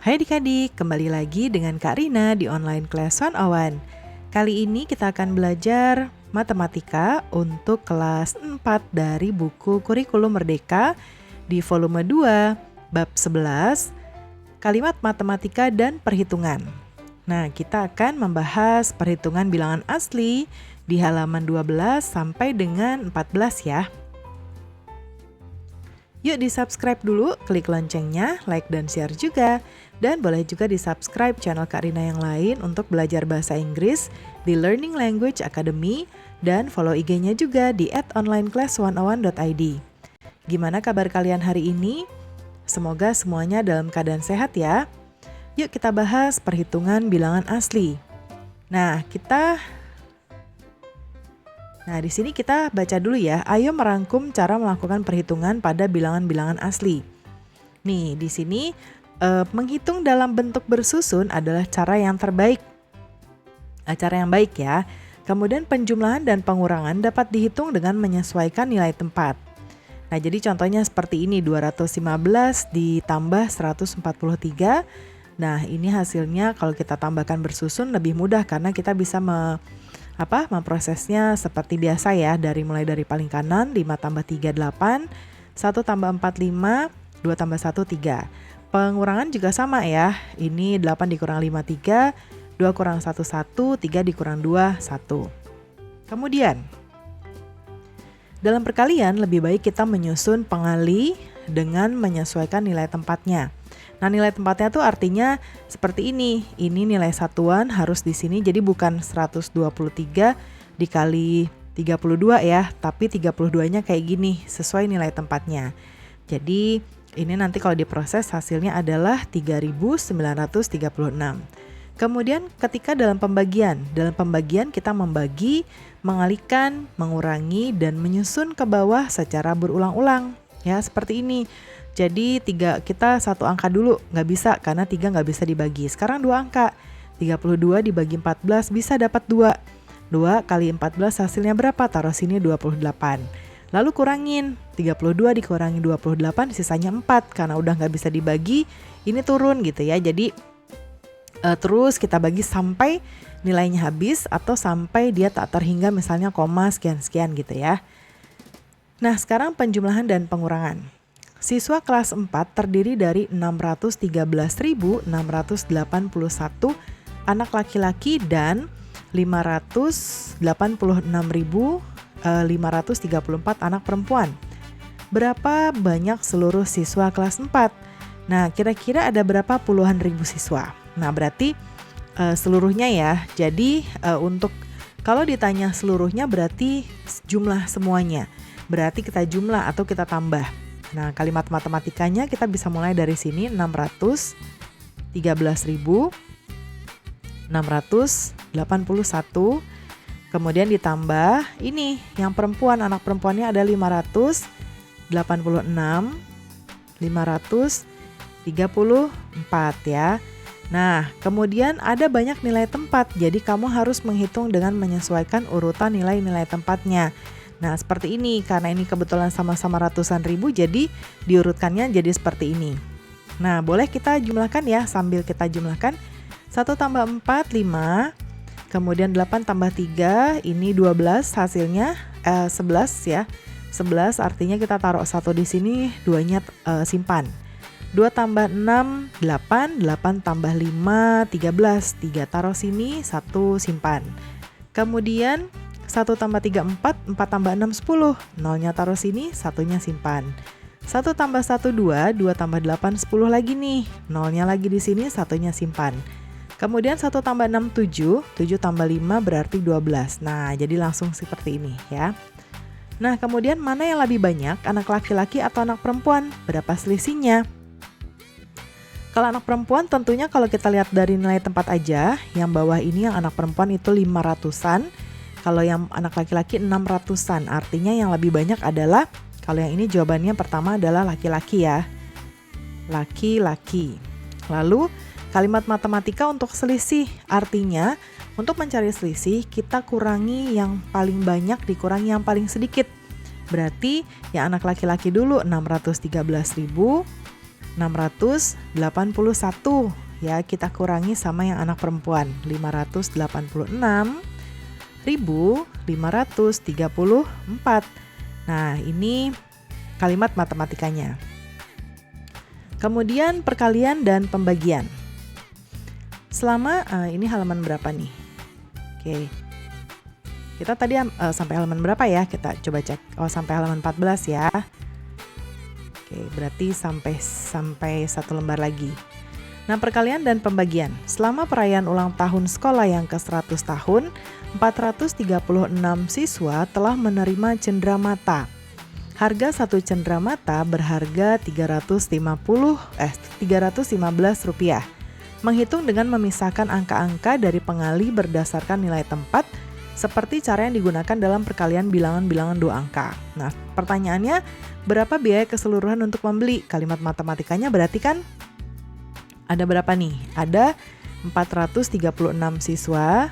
Hai adik-adik, kembali lagi dengan Kak Rina di online class 101. Kali ini kita akan belajar matematika untuk kelas 4 dari buku Kurikulum Merdeka di volume 2, bab 11, kalimat matematika dan perhitungan. Nah, kita akan membahas perhitungan bilangan asli di halaman 12 sampai dengan 14 ya. Yuk di-subscribe dulu, klik loncengnya, like dan share juga. Dan boleh juga di-subscribe channel Kak Rina yang lain untuk belajar bahasa Inggris di Learning Language Academy dan follow IG-nya juga di @onlineclass101.id. Gimana kabar kalian hari ini? Semoga semuanya dalam keadaan sehat ya. Yuk kita bahas perhitungan bilangan asli. Nah, di sini kita baca dulu ya. Ayo merangkum cara melakukan perhitungan pada bilangan-bilangan asli. Nih, di sini menghitung dalam bentuk bersusun adalah cara yang terbaik. Cara yang baik ya. Kemudian penjumlahan dan pengurangan dapat dihitung dengan menyesuaikan nilai tempat. Nah, jadi contohnya seperti ini, 215 ditambah 143. Nah, ini hasilnya kalau kita tambahkan bersusun lebih mudah karena kita bisa memprosesnya seperti biasa ya, mulai dari paling kanan 5 tambah 3 8, 1 tambah 4 5, 2 tambah 1 3. Pengurangan juga sama ya, ini 8 dikurang 5 3, 2 kurang 1 1, 3 dikurang 2 1. Kemudian dalam perkalian lebih baik kita menyusun pengali dengan menyesuaikan nilai tempatnya. Nah, nilai tempatnya tuh artinya seperti ini. Ini nilai satuan harus di sini, jadi bukan 123 dikali 32 ya, tapi 32-nya kayak gini, sesuai nilai tempatnya. Jadi, ini nanti kalau diproses hasilnya adalah 3936. Kemudian ketika dalam pembagian kita membagi, mengalihkan, mengurangi, dan menyusun ke bawah secara berulang-ulang. Ya, seperti ini. Jadi kita satu angka dulu, nggak bisa karena 3 nggak bisa dibagi. Sekarang 2 angka, 32 dibagi 14 bisa dapat 2. 2 kali 14 hasilnya berapa? Taruh sini 28. Lalu kurangin, 32 dikurangi 28 sisanya 4. Karena udah nggak bisa dibagi, ini turun gitu ya. Jadi terus kita bagi sampai nilainya habis atau sampai dia tak terhingga misalnya koma sekian-sekian gitu ya. Nah, sekarang penjumlahan dan pengurangan. Siswa kelas 4 terdiri dari 613.681 anak laki-laki dan 586.534 anak perempuan. Berapa banyak seluruh siswa kelas 4? Nah, kira-kira ada berapa puluhan ribu siswa? Nah, berarti seluruhnya ya. Jadi untuk kalau ditanya seluruhnya berarti jumlah semuanya. Berarti kita jumlah atau kita tambah. Nah, kalimat matematikanya kita bisa mulai dari sini, 613.681, kemudian ditambah ini yang perempuan, anak perempuannya ada 586.534 ya. Nah, kemudian ada banyak nilai tempat, jadi kamu harus menghitung dengan menyesuaikan urutan nilai-nilai tempatnya. Nah, seperti ini, karena ini kebetulan sama-sama ratusan ribu, jadi diurutkannya jadi seperti ini. Nah, boleh kita jumlahkan ya, sambil kita jumlahkan. 1 tambah 4, 5, kemudian 8 tambah 3, ini 12, hasilnya 11 ya. 11 artinya kita taruh 1 di sini, 2-nya simpan. 2 tambah 6, 8, 8 tambah 5, 13, 3 taruh sini, 1 simpan. Kemudian 1 tambah 3, 4, 4 tambah 6, 10. 0-nya taruh sini, 1-nya simpan. 1 tambah 1, 2, 2 tambah 8, 10 lagi nih. 0-nya lagi di sini, 1-nya simpan. Kemudian 1 tambah 6, 7. 7 tambah 5 berarti 12. Nah, jadi langsung seperti ini ya. Nah, kemudian mana yang lebih banyak, anak laki-laki atau anak perempuan? Berapa selisihnya? Kalau anak perempuan tentunya kalau kita lihat dari nilai tempat aja, yang bawah ini yang anak perempuan itu 500-an. Kalau yang anak laki-laki 600-an, artinya yang lebih banyak adalah, kalau yang ini jawabannya pertama adalah laki-laki ya. Laki-laki. Lalu kalimat matematika untuk selisih, artinya untuk mencari selisih kita kurangi yang paling banyak dikurangi yang paling sedikit. Berarti yang anak laki-laki dulu 613.000, 681 ya, kita kurangi sama yang anak perempuan 586.534. Nah, ini kalimat matematikanya. Kemudian perkalian dan pembagian. Selama ini halaman berapa nih? Oke. Kita tadi sampai halaman berapa ya? Kita coba cek. Oh, sampai halaman 14 ya. Oke, berarti sampai satu lembar lagi. Nah, perkalian dan pembagian. Selama perayaan ulang tahun sekolah yang ke-100 tahun, 436 siswa telah menerima cenderamata. Harga satu cenderamata berharga Rp315. Menghitung dengan memisahkan angka-angka dari pengali berdasarkan nilai tempat, seperti cara yang digunakan dalam perkalian bilangan-bilangan 2 angka. Nah, pertanyaannya, berapa biaya keseluruhan untuk membeli? Kalimat matematikanya berarti kan ada berapa nih? Ada 436 siswa.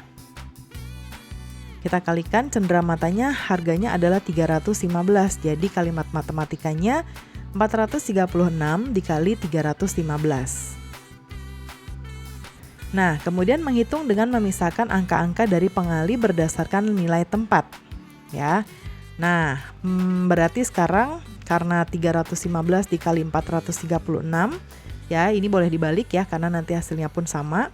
Kita kalikan cendeраmatanya harganya adalah 315. Jadi kalimat matematikanya 436 dikali 315. Nah, kemudian menghitung dengan memisahkan angka-angka dari pengali berdasarkan nilai tempat. Ya. Nah, berarti sekarang karena 315 dikali 436, ya ini boleh dibalik ya karena nanti hasilnya pun sama.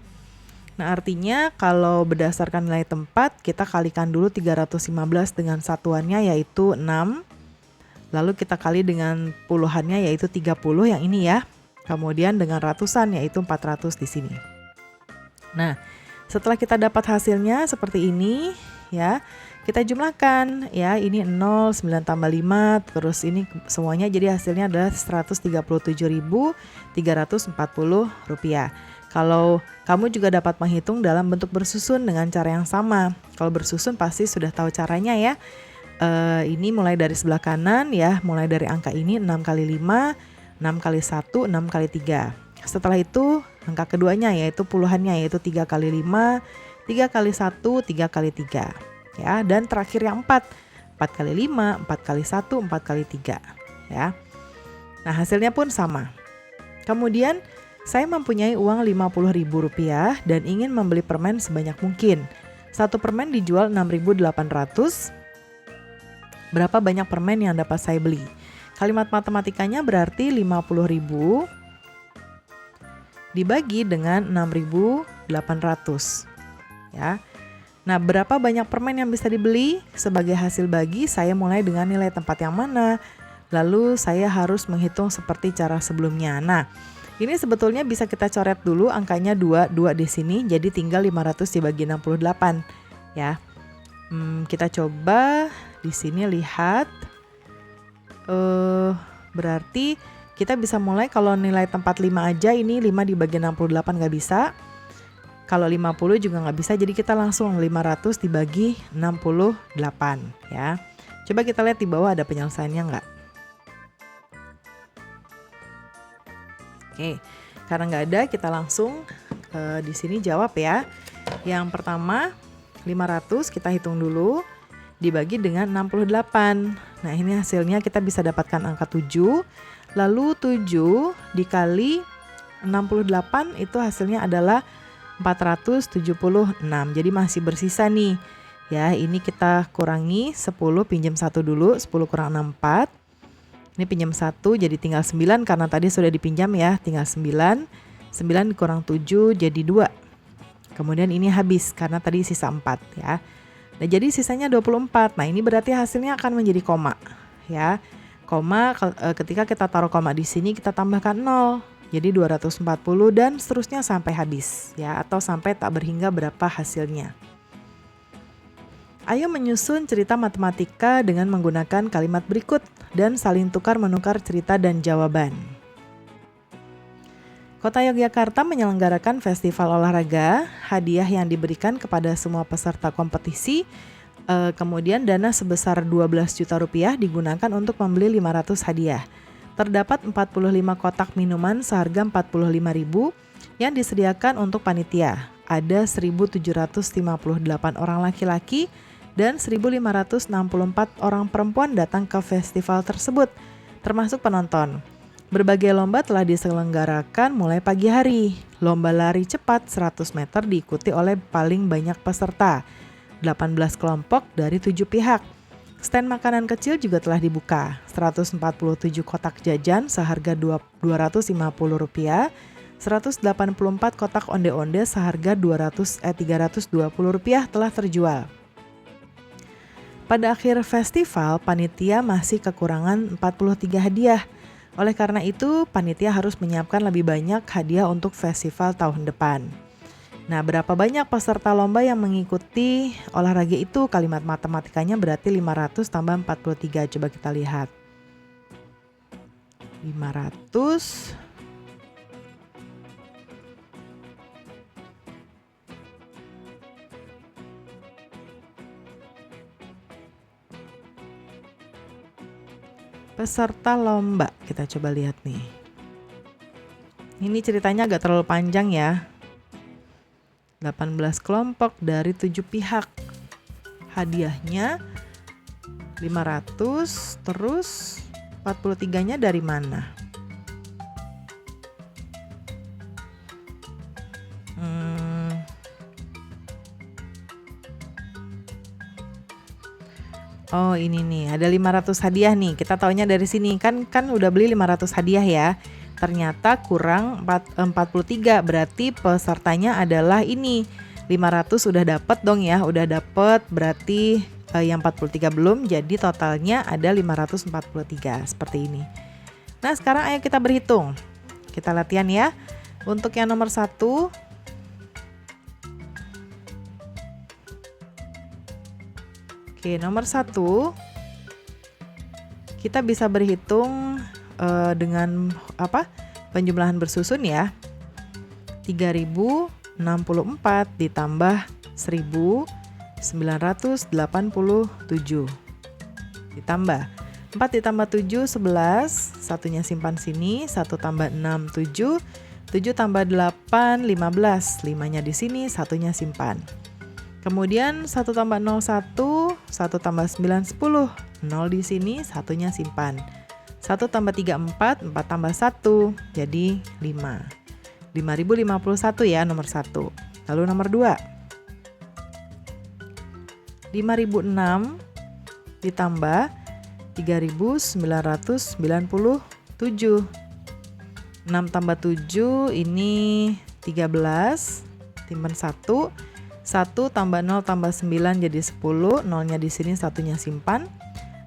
Nah, artinya kalau berdasarkan nilai tempat, kita kalikan dulu 315 dengan satuannya yaitu 6. Lalu kita kali dengan puluhannya yaitu 30 yang ini ya. Kemudian dengan ratusan yaitu 400 di sini. Nah, setelah kita dapat hasilnya seperti ini ya, kita jumlahkan ya, ini 0, 9 tambah 5, terus ini semuanya jadi hasilnya adalah Rp137.340. Kalau kamu juga dapat menghitung dalam bentuk bersusun dengan cara yang sama. Kalau bersusun pasti sudah tahu caranya ya. Ini mulai dari sebelah kanan ya, mulai dari angka ini 6 kali 5, 6 kali 1, 6 kali 3. Setelah itu angka keduanya yaitu puluhannya yaitu 3 kali 5, 3 kali 1, 3 kali 3. Ya, dan terakhir yang 4 kali 5, 4 kali 1, 4 kali 3 ya. Nah, hasilnya pun sama. Kemudian saya mempunyai uang Rp50.000 dan ingin membeli permen sebanyak mungkin. Satu permen dijual 6.800. Berapa banyak permen yang dapat saya beli? Kalimat matematikanya berarti 50.000 dibagi dengan 6.800 ya. Nah, berapa banyak permen yang bisa dibeli? Sebagai hasil bagi, saya mulai dengan nilai tempat yang mana. Lalu saya harus menghitung seperti cara sebelumnya. Nah, ini sebetulnya bisa kita coret dulu angkanya 2 di sini, jadi tinggal 500 dibagi 68 ya. Kita coba di sini lihat. Berarti kita bisa mulai kalau nilai tempat 5 aja, ini 5 dibagi 68 nggak bisa. Kalau 50 juga nggak bisa, jadi kita langsung 500 dibagi 68 ya. Coba kita lihat di bawah ada penyelesaiannya nggak? Oke, karena nggak ada, kita langsung di sini jawab ya. Yang pertama 500 kita hitung dulu dibagi dengan 68. Nah, ini hasilnya kita bisa dapatkan angka 7. Lalu 7 dikali 68 itu hasilnya adalah 476. Jadi masih bersisa nih. Ya, ini kita kurangi 10, pinjam 1 dulu. 10 kurang 6, 4. Ini pinjam 1 jadi tinggal 9 karena tadi sudah dipinjam ya, tinggal 9. 9 kurang 7 jadi 2. Kemudian ini habis karena tadi sisa 4 ya. Nah, jadi sisanya 24. Nah, ini berarti hasilnya akan menjadi koma ya. Koma ketika kita taruh koma di sini kita tambahkan 0. Jadi 240 dan seterusnya sampai habis ya, atau sampai tak berhingga berapa hasilnya. Ayo menyusun cerita matematika dengan menggunakan kalimat berikut dan saling tukar-menukar cerita dan jawaban. Kota Yogyakarta menyelenggarakan festival olahraga. Hadiah yang diberikan kepada semua peserta kompetisi, kemudian dana sebesar Rp12 juta digunakan untuk membeli 500 hadiah. Terdapat 45 kotak minuman seharga Rp45.000 yang disediakan untuk panitia. Ada 1.758 orang laki-laki dan 1.564 orang perempuan datang ke festival tersebut, termasuk penonton. Berbagai lomba telah diselenggarakan mulai pagi hari. Lomba lari cepat 100 meter diikuti oleh paling banyak peserta, 18 kelompok dari 7 pihak. Stand makanan kecil juga telah dibuka, 147 kotak jajan seharga Rp250, 184 kotak onde-onde seharga Rp320 telah terjual. Pada akhir festival, panitia masih kekurangan 43 hadiah. Oleh karena itu, panitia harus menyiapkan lebih banyak hadiah untuk festival tahun depan. Nah, berapa banyak peserta lomba yang mengikuti olahraga itu? Kalimat matematikanya berarti 500 tambah 43. Coba kita lihat. 500 peserta lomba. Kita coba lihat nih. Ini ceritanya agak terlalu panjang ya. 18 kelompok dari 7 pihak. Hadiahnya 500, terus 43-nya dari mana? Oh, ini nih, ada 500 hadiah nih. Kita taunya dari sini. Kan udah beli 500 hadiah ya. Ternyata kurang 43, berarti pesertanya adalah ini. 500 udah dapet dong ya, udah dapet, berarti yang 43 belum, jadi totalnya ada 543, seperti ini. Nah, sekarang ayo kita berhitung. Kita latihan ya. Untuk yang nomor 1, oke, nomor 1 kita bisa berhitung dengan penjumlahan bersusun ya. 3064 ditambah 1987 ditambah 4 ditambah 7 11, satunya simpan sini, 1 tambah 6 7, 7 tambah 8 15, 5-nya di sini, satunya simpan. Kemudian 1 tambah 0 1, 1 tambah 9 10, 0 di sini, satunya simpan. 1 tambah 3 4, 4 tambah 1, jadi 5. 5051 ya nomor 1. Lalu nomor 2. 5006 ditambah 3997. 6 tambah 7 ini 13, simpan 1. 1 tambah 0 tambah 9 jadi 10, 0-nya di sini, satunya simpan.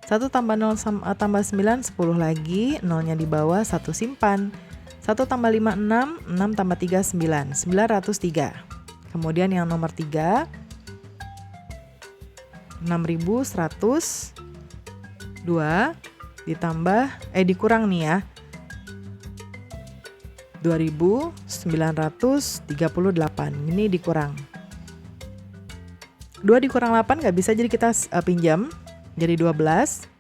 1 tambah 0 tambah 9, 10 lagi, 0-nya di bawah, 1 simpan. 1 tambah 5, 6, 6 tambah 3, 9, 903. Kemudian yang nomor 3, 6102 ditambah, dikurang nih ya, 2938, ini dikurang. 2 dikurang 8 nggak bisa, jadi kita pinjam, jadi 12.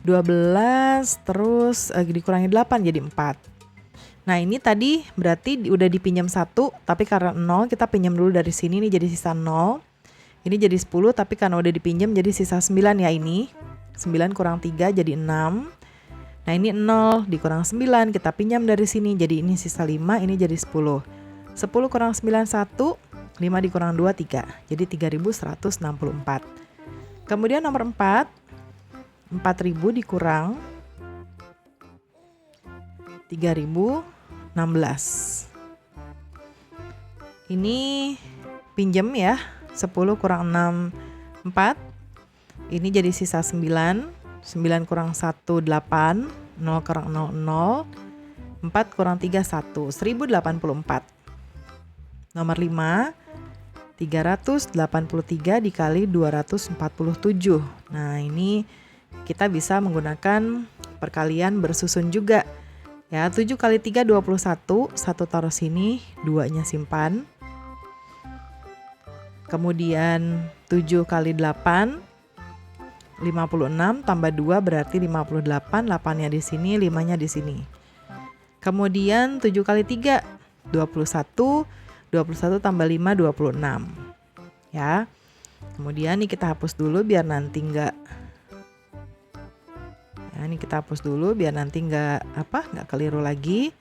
12 terus dikurangi 8 jadi 4. Nah, ini tadi berarti udah dipinjam 1, tapi karena 0 kita pinjam dulu dari sini nih, jadi sisa 0. Ini jadi 10, tapi karena udah dipinjam jadi sisa 9 ya ini. 9 kurang 3 jadi 6. Nah, ini 0 dikurang 9, kita pinjam dari sini, jadi ini sisa 5, ini jadi 10. 10 kurang 9 1, 5 dikurang 2 3, jadi 3164. Kemudian nomor 4, 4000 dikurang 3016. Ini pinjem ya, 10 kurang 6 4. Ini jadi sisa 9. 9 kurang 1 8, 0 kurang 0 0. 4 kurang 3 1, 1084. Nomor 5, 383 dikali 247. Nah, ini kita bisa menggunakan perkalian bersusun juga. Ya, 7 kali 3 21, 1 taruh sini, 2-nya simpan. Kemudian 7 kali 8 56 tambah 2 berarti 58, 8-nya di sini, 5-nya di sini. Kemudian 7 kali 3 21, 21 tambah 5 26. Ya. Kemudian nih kita hapus dulu biar nanti enggak. Ya, Nah ini kita hapus dulu biar nanti nggak keliru lagi.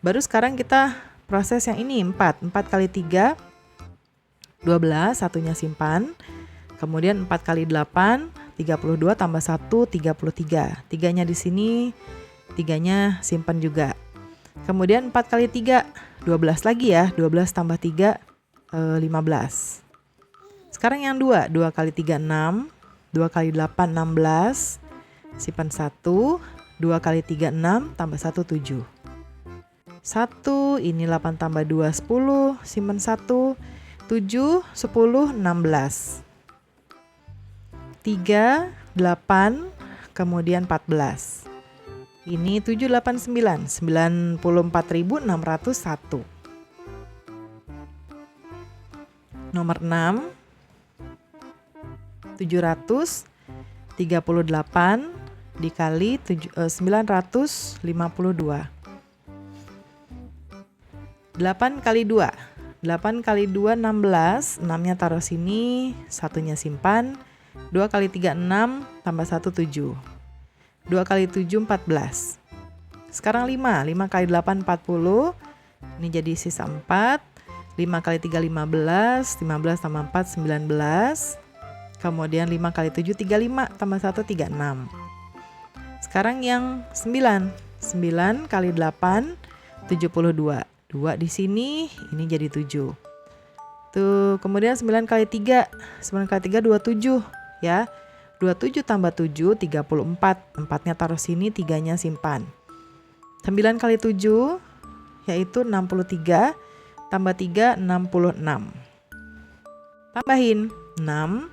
Baru sekarang kita proses yang ini 4 kali 3 12, satunya simpan. Kemudian 4 kali 8 32 tambah 1 33. 3-nya di sini, 3-nya simpan juga. Kemudian 4 kali 3 12 lagi ya. 12 tambah 3 15. Sekarang yang 2 kali 3 6, 2 kali 8 16. Simpan 1, 2 kali 3 6 tambah 1 7. 1 ini 8 tambah 2 10, simpan 1, 7 10 16. 3 8 kemudian 14. Ini 789 94.601. Nomor 6 738 dikali 952. 8 kali 2. 8 kali 2 16, 6-nya taruh sini, 1-nya simpan. 2 kali 3 6 tambah 1 7. 2 kali 7 14. Sekarang 5 kali 8 40. Ini jadi sisa 4. 5 kali 3 15, 15 tambah 4 19. Kemudian 5 kali 7 35 tambah 1 36. Sekarang yang 9 kali 8 72. 2 di sini, ini jadi 7. Tuh, kemudian 9 kali 3. 9 kali 3 27 ya. 27 tambah 7 34. 4-nya taruh sini, 3-nya simpan. 9 kali 7 yaitu 63 tambah 3 66. Tambahin 6.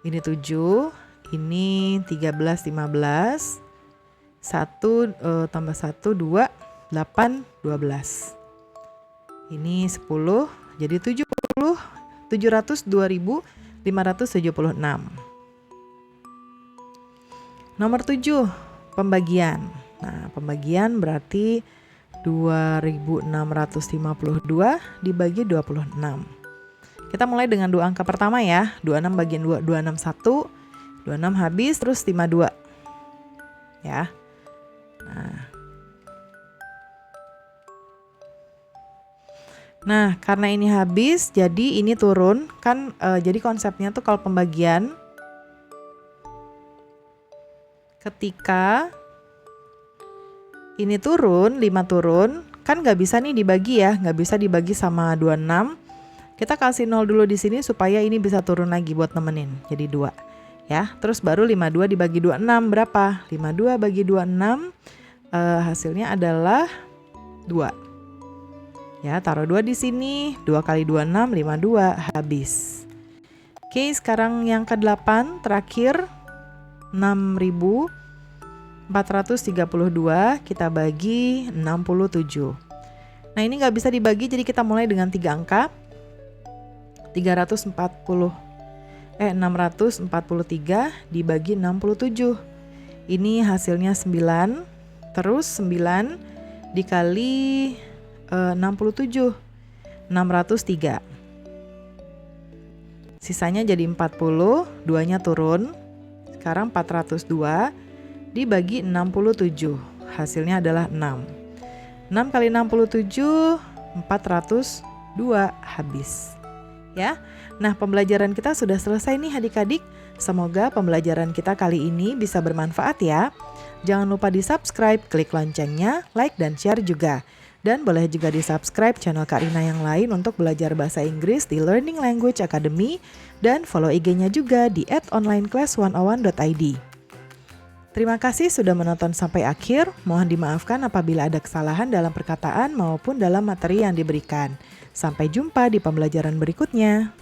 Ini 7, ini 13 15. 1 tambah 1 2 8 12. Ini 10, jadi 702.576. Nomor 7, pembagian. Nah, pembagian berarti 2.652 dibagi 26. Kita mulai dengan dua angka pertama ya. 26 bagian 2, 261. 26 habis, terus 52. Ya. Nah, karena ini habis, jadi ini turun kan. Jadi konsepnya tuh kalau pembagian, ketika ini turun, 5 turun, kan nggak bisa nih dibagi ya, nggak bisa dibagi sama 26. Kita kasih 0 dulu di sini supaya ini bisa turun lagi buat nemenin, jadi 2 ya. Terus baru 52 dibagi 26 berapa? 52 bagi 26 hasilnya adalah 2. Ya, taruh 2 di sini, 2 kali 26, 52, habis. Oke, sekarang yang ke-8, terakhir, 6.432, kita bagi 67. Nah, ini nggak bisa dibagi, jadi kita mulai dengan 3 angka. 643 dibagi 67. Ini hasilnya 9, terus 9 dikali 67, 603. Sisanya jadi 40, 2-nya turun. Sekarang 402 dibagi 67. Hasilnya adalah 6. 6 kali 67, 402, habis. Ya. Nah, pembelajaran kita sudah selesai nih adik-adik. Semoga pembelajaran kita kali ini bisa bermanfaat ya. Jangan lupa di-subscribe, klik loncengnya, like dan share juga. Dan boleh juga di-subscribe channel Kak Rina yang lain untuk belajar bahasa Inggris di Learning Language Academy. Dan follow IG-nya juga di @onlineclass101.id. Terima kasih sudah menonton sampai akhir. Mohon dimaafkan apabila ada kesalahan dalam perkataan maupun dalam materi yang diberikan. Sampai jumpa di pembelajaran berikutnya.